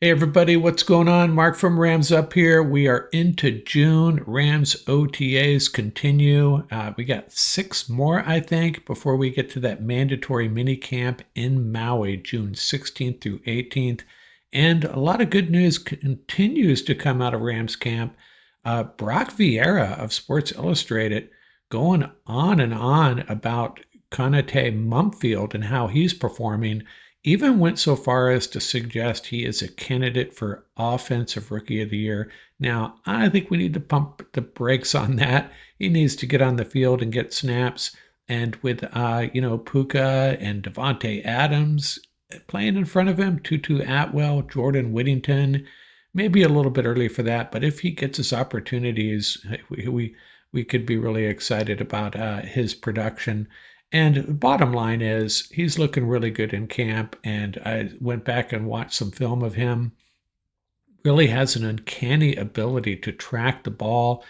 Hey everybody, what's going on? Mark from Rams Up here. We are into June. Rams OTAs continue. We got 6 more, I think, before we get to that mandatory mini camp in Maui, June 16th through 18th. And a lot of good news continues to come out of Rams camp. Brock Vieira of Sports Illustrated going on and on about Konate Mumfield and how he's performing, even went so far as to suggest he is a candidate for Offensive Rookie of the Year. Now, I think we need to pump the brakes on that. He needs to get on the field and get snaps. And with, Puka and Devontae Adams playing in front of him, Tutu Atwell, Jordan Whittington, maybe a little bit early for that. But if he gets his opportunities, we could be really excited about his production. And the bottom line is he's looking really good in camp. And I went back and watched some film of him. Really has an uncanny ability to track the ball,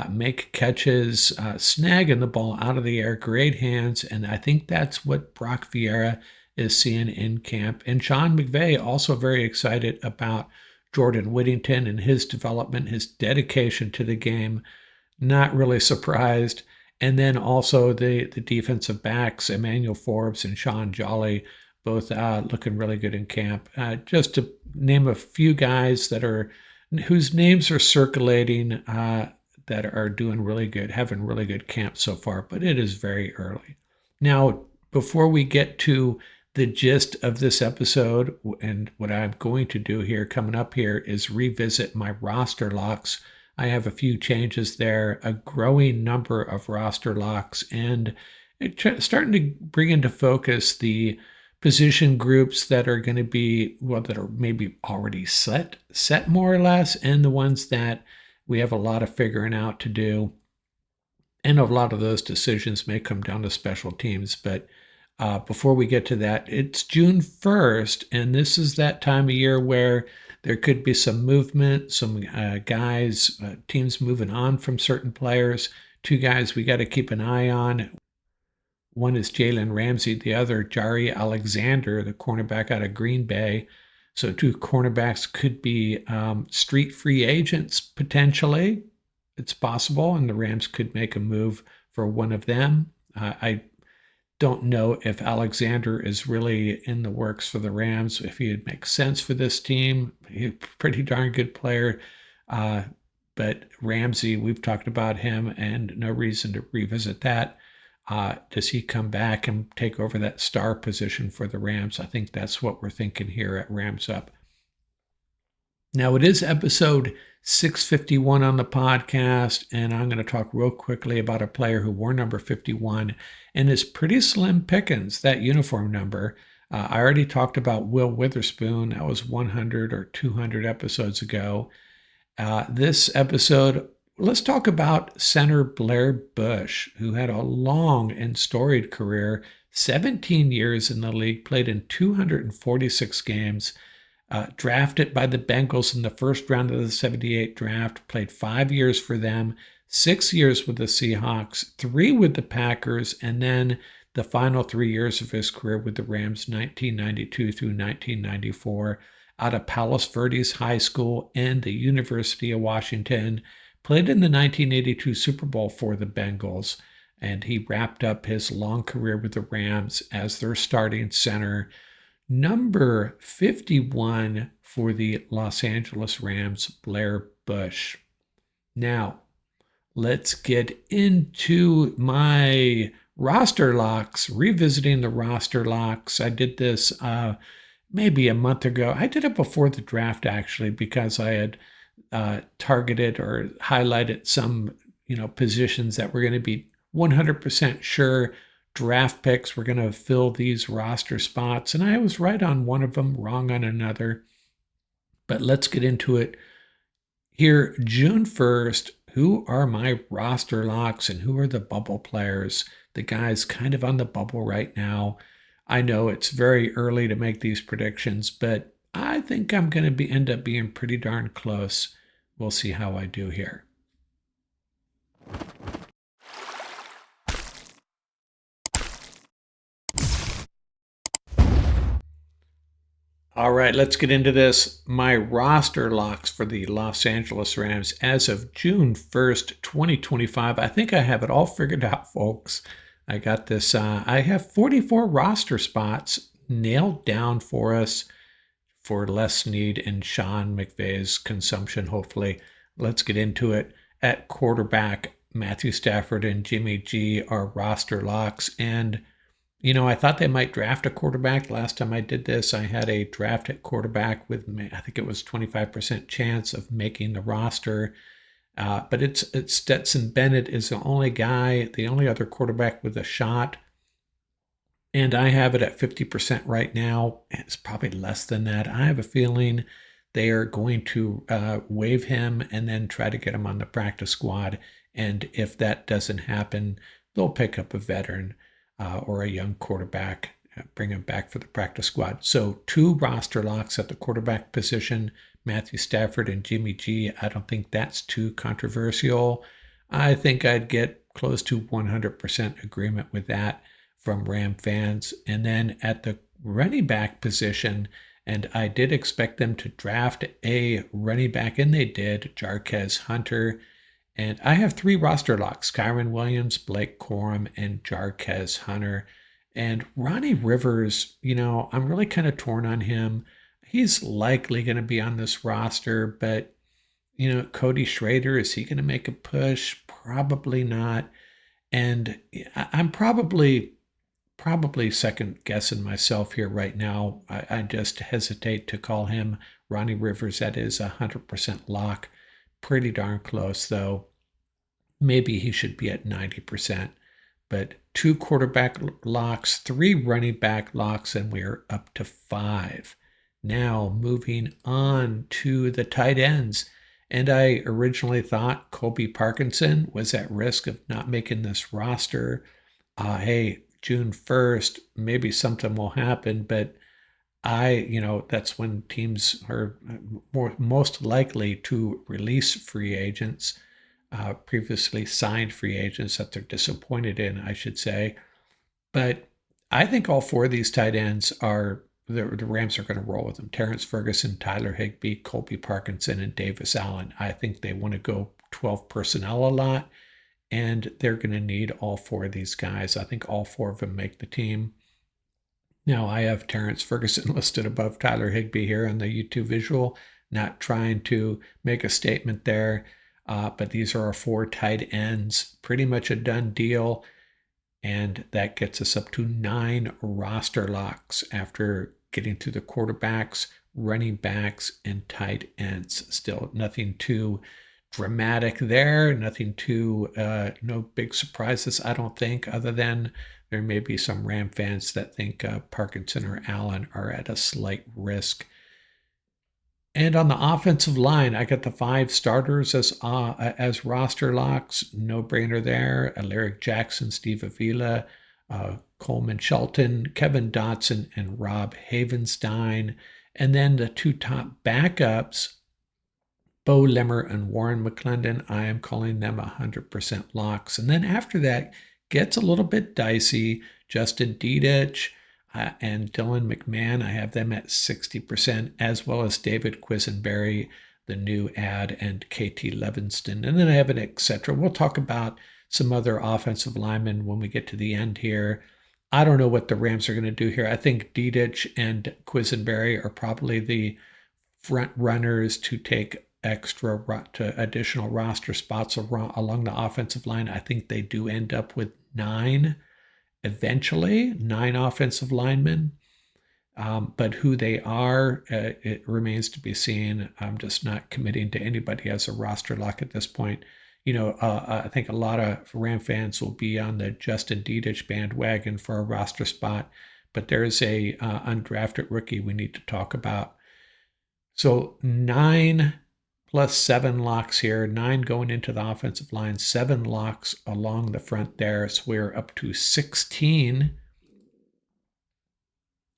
make catches, snagging the ball out of the air, great hands. And I think that's what Brock Vieira is seeing in camp. And Sean McVay also very excited about Jordan Whittington and his development, his dedication to the game. Not really surprised. And then also the defensive backs, Emmanuel Forbes and Sean Jolly, both looking really good in camp. Just to name a few guys whose names are circulating that are doing really good, having really good camps so far, but it is very early. Now, before we get to the gist of this episode, and what I'm going to do here coming up here is revisit my roster locks. I have a few changes there, a growing number of roster locks, and starting to bring into focus the position groups that are going to be, well, that are maybe already set more or less, and the ones that we have a lot of figuring out to do. And a lot of those decisions may come down to special teams. But before we get to that, it's June 1st, and this is that time of year where there could be some movement, some teams moving on from certain players. 2 guys we got to keep an eye on. One is Jalen Ramsey, the other Jari Alexander, the cornerback out of Green Bay. So 2 cornerbacks could be street free agents potentially. It's possible, and the Rams could make a move for one of them. I don't know if Alexander is really in the works for the Rams, if he'd make sense for this team. He's a pretty darn good player. But Ramsey, we've talked about him, and no reason to revisit that. Does he come back and take over that star position for the Rams? I think that's what we're thinking here at Rams Up. Now, it is episode 651 on the podcast, and I'm going to talk real quickly about a player who wore number 51 and is pretty slim pickings, that uniform number. I already talked about Will Witherspoon. That was 100 or 200 episodes ago. This episode, let's talk about center Blair Bush, who had a long and storied career, 17 years in the league, played in 246 games. Drafted by the Bengals in the first round of the 78 draft, played 5 years for them, 6 years with the Seahawks, 3 with the Packers, and then the final 3 years of his career with the Rams, 1992 through 1994, out of Palos Verdes High School and the University of Washington, played in the 1982 Super Bowl for the Bengals, and he wrapped up his long career with the Rams as their starting center. Number 51 for the Los Angeles Rams, Blair Bush. Now, let's get into my roster locks, revisiting the roster locks. I did this maybe a month ago. I did it before the draft, actually, because I had targeted or highlighted some, positions that were going to be 100% sure draft picks were going to fill these roster spots, and I was right on one of them, wrong on another. But let's get into it. Here, June 1st, who are my roster locks and who are the bubble players, the guys kind of on the bubble right now? I know it's very early to make these predictions, but I think I'm going to end up being pretty darn close. We'll see how I do here. All right, let's get into this. My roster locks for the Los Angeles Rams as of June 1st, 2025. I think I have it all figured out, folks. I got this. I have 44 roster spots nailed down for us for Les Snead and Sean McVay's consumption, hopefully. Let's get into it. At quarterback, Matthew Stafford and Jimmy G are roster locks. And I thought they might draft a quarterback. Last time I did this, I had a draft at quarterback with, I think it was 25% chance of making the roster. But it's Stetson Bennett is the only guy, the only other quarterback with a shot. And I have it at 50% right now. It's probably less than that. I have a feeling they are going to waive him and then try to get him on the practice squad. And if that doesn't happen, they'll pick up a veteran or a young quarterback, bring him back for the practice squad. So 2 roster locks at the quarterback position, Matthew Stafford and Jimmy G. I don't think that's too controversial. I think I'd get close to 100% agreement with that from Ram fans. And then at the running back position, and I did expect them to draft a running back, and they did, Jarquez Hunter. And I have 3 roster locks, Kyron Williams, Blake Corum, and Jarquez Hunter. And Ronnie Rivers, I'm really kind of torn on him. He's likely going to be on this roster, but, Cody Schrader, is he going to make a push? Probably not. And I'm probably second guessing myself here right now. I just hesitate to call him Ronnie Rivers. That is 100% lock. Pretty darn close, though. Maybe he should be at 90%. But 2 quarterback locks, 3 running back locks, and we're up to 5. Now, moving on to the tight ends. And I originally thought Colby Parkinson was at risk of not making this roster. Hey, June 1st, maybe something will happen, but that's when teams are most likely to release free agents, previously signed free agents that they're disappointed in, I should say. But I think all 4 of these tight ends the Rams are going to roll with them. Terrence Ferguson, Tyler Higbee, Colby Parkinson, and Davis Allen. I think they want to go 12 personnel a lot, and they're going to need all 4 of these guys. I think all 4 of them make the team. Now, I have Terrence Ferguson listed above Tyler Higbee here on the YouTube visual, not trying to make a statement there, but these are our 4 tight ends, pretty much a done deal, and that gets us up to 9 roster locks after getting to the quarterbacks, running backs, and tight ends. Still nothing too dramatic there, nothing too, no big surprises, I don't think, other than there may be some Ram fans that think Parkinson or Allen are at a slight risk. And on the offensive line, I got the 5 starters as roster locks. No brainer there. Alaric Jackson, Steve Avila, Coleman Shelton, Kevin Dotson, and Rob Havenstein. And then the 2 top backups, Bo Limmer and Warren McClendon, I am calling them 100% locks. And then after that, gets a little bit dicey. Justin Dedich and Dylan McMahon, I have them at 60%, as well as David Quisenberry, the new ad, and KT Levinston. And then I have an etc. We'll talk about some other offensive linemen when we get to the end here. I don't know what the Rams are going to do here. I think Dedich and Quisenberry are probably the front runners to take additional roster spots along the offensive line. I think they do end up with 9 eventually, 9 offensive linemen. But who they are, it remains to be seen. I'm just not committing to anybody as a roster lock at this point. I think a lot of Ram fans will be on the Justin Dedich bandwagon for a roster spot, but there's a undrafted rookie we need to talk about. So 9 plus 7 locks here, 9 going into the offensive line, 7 locks along the front there. So we're up to 16.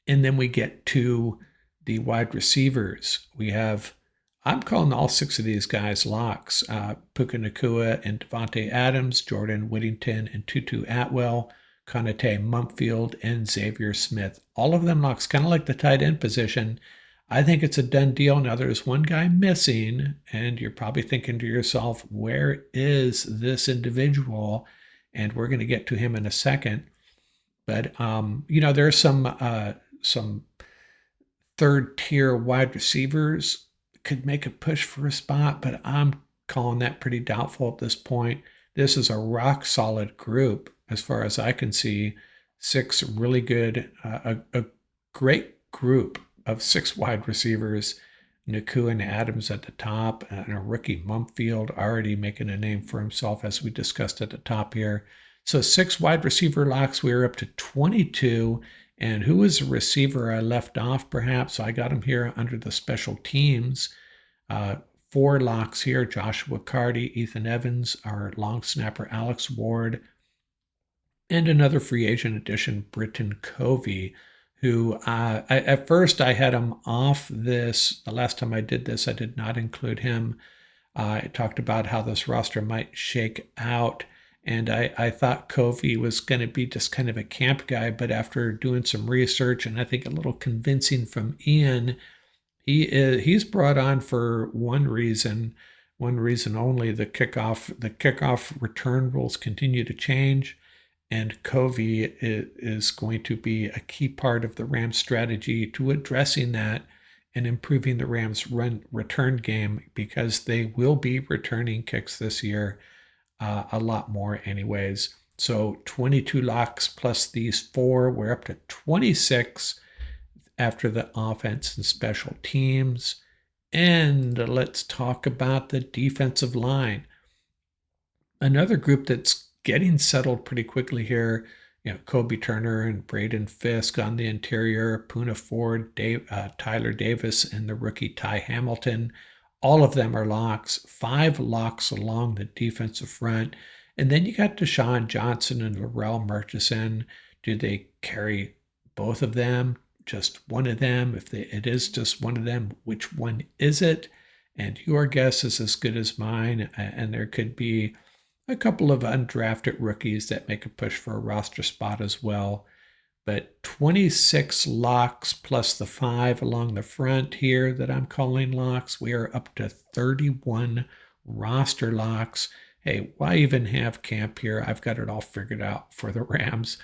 And then we get to the wide receivers. I'm calling all 6 of these guys locks. Puka Nacua and Devontae Adams, Jordan Whittington and Tutu Atwell, Konate Mumpfield, and Xavier Smith. All of them locks, kind of like the tight end position. I think it's a done deal. Now, there's one guy missing, and you're probably thinking to yourself, where is this individual? And we're going to get to him in a second. But there's some third tier wide receivers could make a push for a spot, but I'm calling that pretty doubtful at this point. This is a rock solid group as far as I can see. Six really good, a great group of six wide receivers. Naku and Adams at the top, and a rookie Mumfield already making a name for himself, as we discussed at the top here. So six wide receiver locks. We are up to 22. And who was the receiver I left off, perhaps? I got him here under the special teams. Four locks here: Joshua Carty, Ethan Evans, our long snapper Alex Ward, and another free agent addition, Britton Covey, who at first I had him off this. The last time I did this, I did not include him. I talked about how this roster might shake out. And I thought Covey was going to be just kind of a camp guy, but after doing some research and I think a little convincing from Ian, he's brought on for one reason only: the kickoff return rules continue to change, and Covey is going to be a key part of the Rams strategy to addressing that and improving the Rams return game, because they will be returning kicks this year. A lot more anyways. So 22 locks plus these four, we're up to 26 after the offense and special teams. And let's talk about the defensive line. Another group that's getting settled pretty quickly here. Kobe Turner and Braden Fisk on the interior, Poona Ford, Tyler Davis, and the rookie Ty Hamilton. All of them are locks. 5 locks along the defensive front. And then you got Deshaun Johnson and Varel Murchison. Do they carry both of them? Just one of them? If it is just one of them, which one is it? And your guess is as good as mine. And there could be a couple of undrafted rookies that make a push for a roster spot as well. But 26 locks plus the 5 along the front here that I'm calling locks. We are up to 31 roster locks. Hey, why even have camp here? I've got it all figured out for the Rams.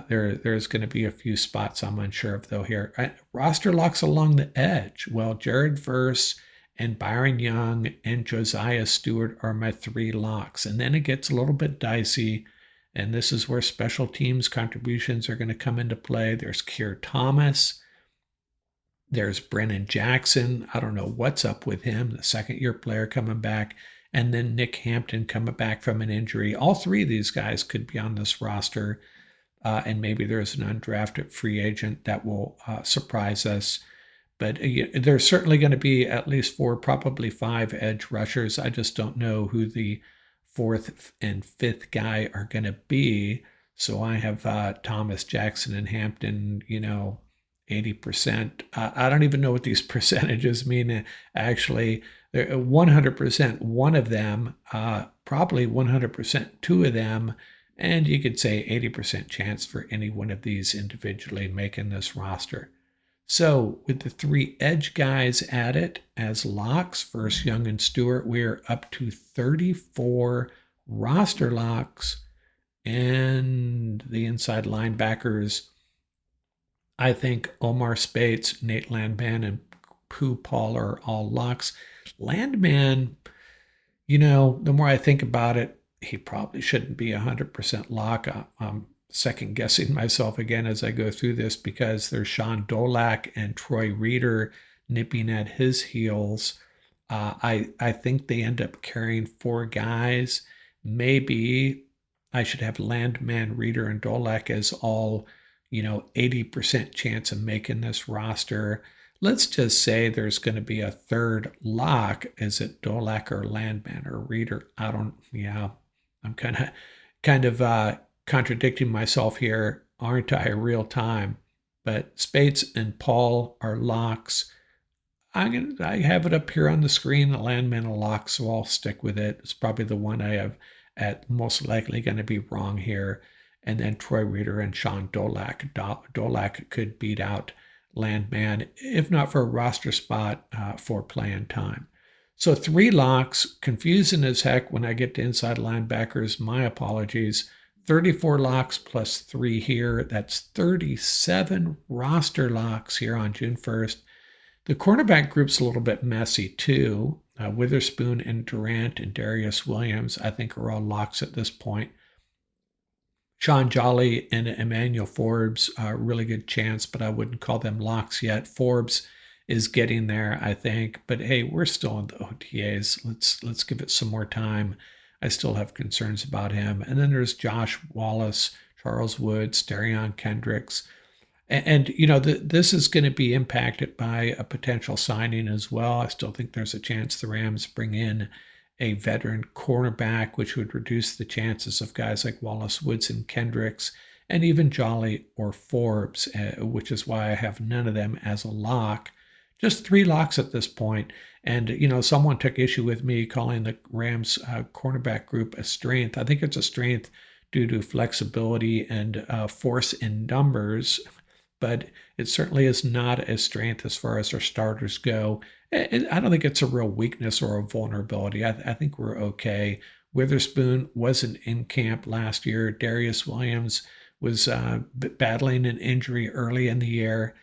There's going to be a few spots I'm unsure of, though, here. Roster locks along the edge. Well, Jared Verse and Byron Young and Josiah Stewart are my 3 locks. And then it gets a little bit dicey. And this is where special teams contributions are going to come into play. There's Keir Thomas. There's Brennan Jackson. I don't know what's up with him, the second-year player coming back. And then Nick Hampton coming back from an injury. All 3 of these guys could be on this roster. And maybe there's an undrafted free agent that will surprise us. But there's certainly going to be at least 4, probably 5 edge rushers. I just don't know who the 4th and 5th guy are going to be. So I have Thomas, Jackson, and Hampton, 80%. I don't even know what these percentages mean. Actually, 100% one of them, probably 100% 2 of them, and you could say 80% chance for any one of these individually making this roster. So with the 3 edge guys added as locks, Verse, Young, and Stewart, we're up to 34 roster locks. And the inside linebackers, I think Omar Spates, Nate Landman, and Pooh Paul are all locks. Landman, the more I think about it, he probably shouldn't be 100% lock. I'm second guessing myself again as I go through this, because there's Sean Dolak and Troy Reeder nipping at his heels. I think they end up carrying 4 guys. Maybe I should have Landman, Reeder, and Dolak as all, 80% chance of making this roster. Let's just say there's going to be a 3rd lock. Is it Dolak or Landman or Reeder? I'm kind of contradicting myself here, aren't I, real time? But Spates and Paul are locks. I have it up here on the screen, the Landman a lock, so I'll stick with it. It's probably the one I have at most likely going to be wrong here. And then Troy Reeder and Sean Dolak. Dolak could beat out landman, if not for a roster spot for playing time. So 3 locks, confusing as heck when I get to inside linebackers. My apologies. 34 locks plus 3 here. That's 37 roster locks here on June 1st. The cornerback group's a little bit messy too. Witherspoon and Durant and Darius Williams, I think, are all locks at this point. Sean Jolly and Emmanuel Forbes, really good chance, but I wouldn't call them locks yet. Forbes is getting there, I think, but hey, we're still in the OTAs. Let's give it some more time. I still have concerns about him. And then there's Josh Wallace, Charles Woods, Darion Kendricks. And you know, this is going to be impacted by a potential signing as well. I still think there's a chance the Rams bring in a veteran cornerback, which would reduce the chances of guys like Wallace, Woods, and Kendricks, and even Jolly or Forbes, which is why I have none of them as a lock. Just 3 locks at this point. And, you know, someone took issue with me calling the Rams cornerback group a strength. I think it's a strength due to flexibility and force in numbers, but it certainly is not a strength as far as our starters go. I don't think it's a real weakness or a vulnerability. I think we're okay. Witherspoon wasn't in camp last year. Darius Williams was battling an injury early in the year.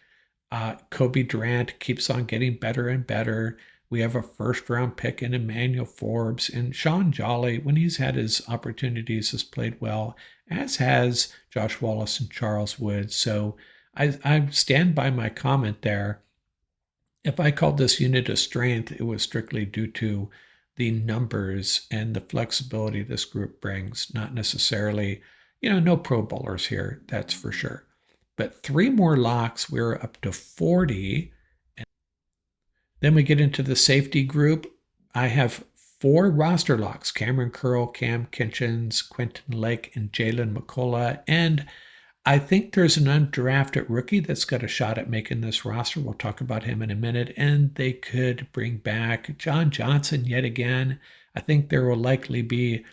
Kobe Durant keeps on getting better and better. We have a first-round pick in Emmanuel Forbes. And Sean Jolly, when he's had his opportunities, has played well, as has Josh Wallace and Charles Woods. So I stand by my comment there. If I called this unit a strength, it was strictly due to the numbers and the flexibility this group brings, not necessarily, you know, no Pro Bowlers here, that's for sure. But 3 more locks, we're up to 40. Then we get into the safety group. I have 4 roster locks: Cameron Curl, Cam Kitchens, Quentin Lake, and Jalen McCullough. And I think there's an undrafted rookie that's got a shot at making this roster. We'll talk about him in a minute. And they could bring back John Johnson yet again. I think there will likely be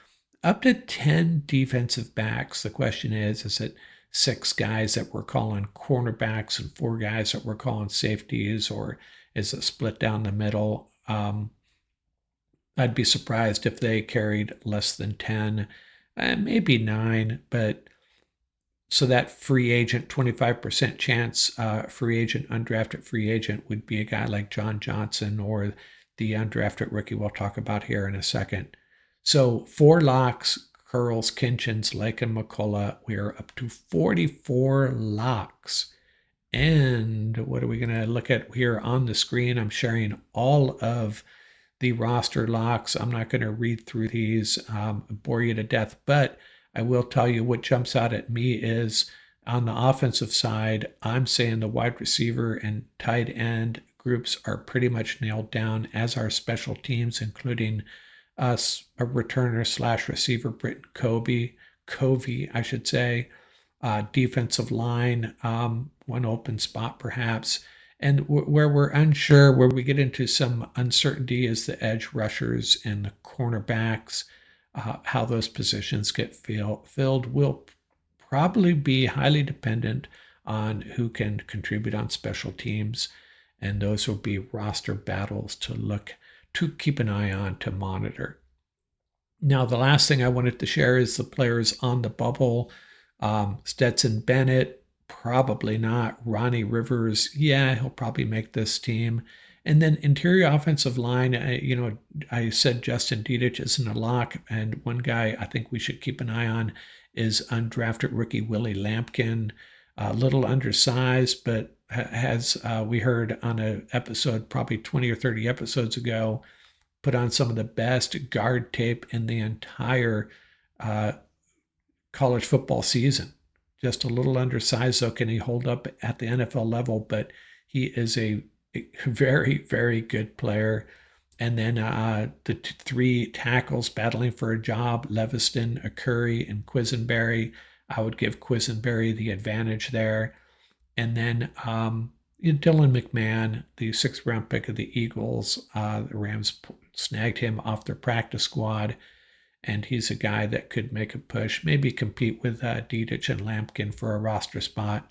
up to 10 defensive backs. The question is it 6 guys that we're calling cornerbacks and 4 guys that we're calling safeties, or is it split down the middle? I'd be surprised if they carried less than 10, maybe 9, but so that free agent, 25% chance free agent, undrafted free agent would be a guy like John Johnson or the undrafted rookie we'll talk about here in a second. So 4 locks: Curls, Kitchens, Lake, and McCullough. We are up to 44 locks. And what are we going to look at here on the screen? I'm sharing all of the roster locks. I'm not going to read through these, bore you to death, but I will tell you what jumps out at me is on the offensive side, I'm saying the wide receiver and tight end groups are pretty much nailed down, as are special teams, including us, a returner / receiver, Britton Covey, I should say. Defensive line, one open spot perhaps. And where we're unsure, where we get into some uncertainty, is the edge rushers and the cornerbacks. How those positions get filled will probably be highly dependent on who can contribute on special teams. And those will be roster battles to keep an eye on, to monitor. Now, the last thing I wanted to share is the players on the bubble. Stetson Bennett, probably not. Ronnie Rivers, yeah, he'll probably make this team. And then interior offensive line, I said Justin Dedich isn't a lock. And one guy I think we should keep an eye on is undrafted rookie Willie Lampkin. A little undersized, but has, we heard on an episode probably 20 or 30 episodes ago, put on some of the best guard tape in the entire college football season. Just a little undersized, so can he hold up at the NFL level? But he is a very, very good player. And then the 3 tackles battling for a job: Leviston, Curry, and Quisenberry. I would give Quisenberry the advantage there. And then Dylan McMahon, the 6th round pick of the Eagles. The Rams snagged him off their practice squad, and he's a guy that could make a push, maybe compete with Dedich and Lampkin for a roster spot.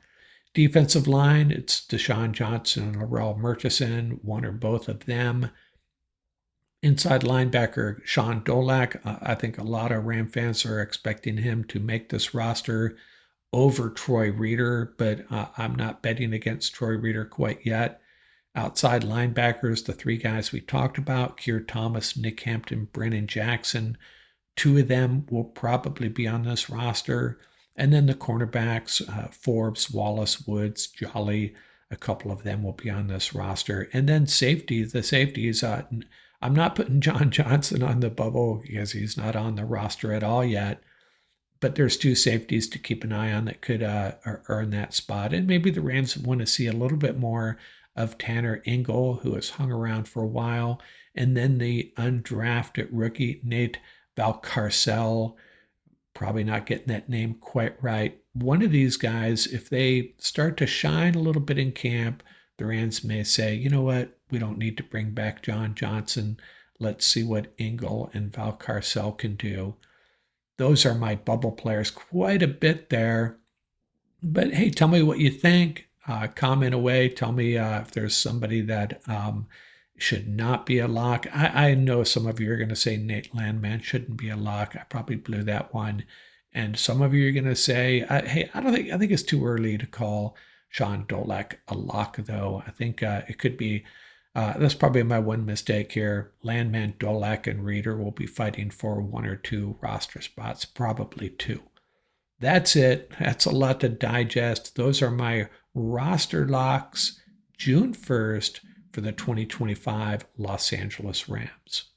Defensive line, it's Deshaun Johnson and Laurel Murchison, one or both of them. Inside linebacker, Sean Dolak. I think a lot of Ram fans are expecting him to make this roster over Troy Reeder, but I'm not betting against Troy Reeder quite yet. Outside linebackers, the three guys we talked about, Keir Thomas, Nick Hampton, Brennan Jackson. Two of them will probably be on this roster. And then the cornerbacks, Forbes, Wallace, Woods, Jolly, a couple of them will be on this roster. And then the safeties, I'm not putting John Johnson on the bubble because he's not on the roster at all yet. But there's two safeties to keep an eye on that could earn that spot. And maybe the Rams want to see a little bit more of Tanner Engel, who has hung around for a while. And then the undrafted rookie, Nate Valcarcel, probably not getting that name quite right. One of these guys, if they start to shine a little bit in camp, the Rams may say, you know what, we don't need to bring back John Johnson. Let's see what Engel and Valcarcel can do. Those are my bubble players, quite a bit there. But hey, tell me what you think. Comment away. Tell me if there's somebody that should not be a lock. I know some of you are going to say Nate Landman shouldn't be a lock. I probably blew that one. And some of you are going to say, hey, I think it's too early to call Sean Dolak a lock, though. I think it could be, that's probably my one mistake here. Landman, Dolak, and Reeder will be fighting for one or two roster spots, probably two. That's it. That's a lot to digest. Those are my roster locks June 1st for the 2025 Los Angeles Rams.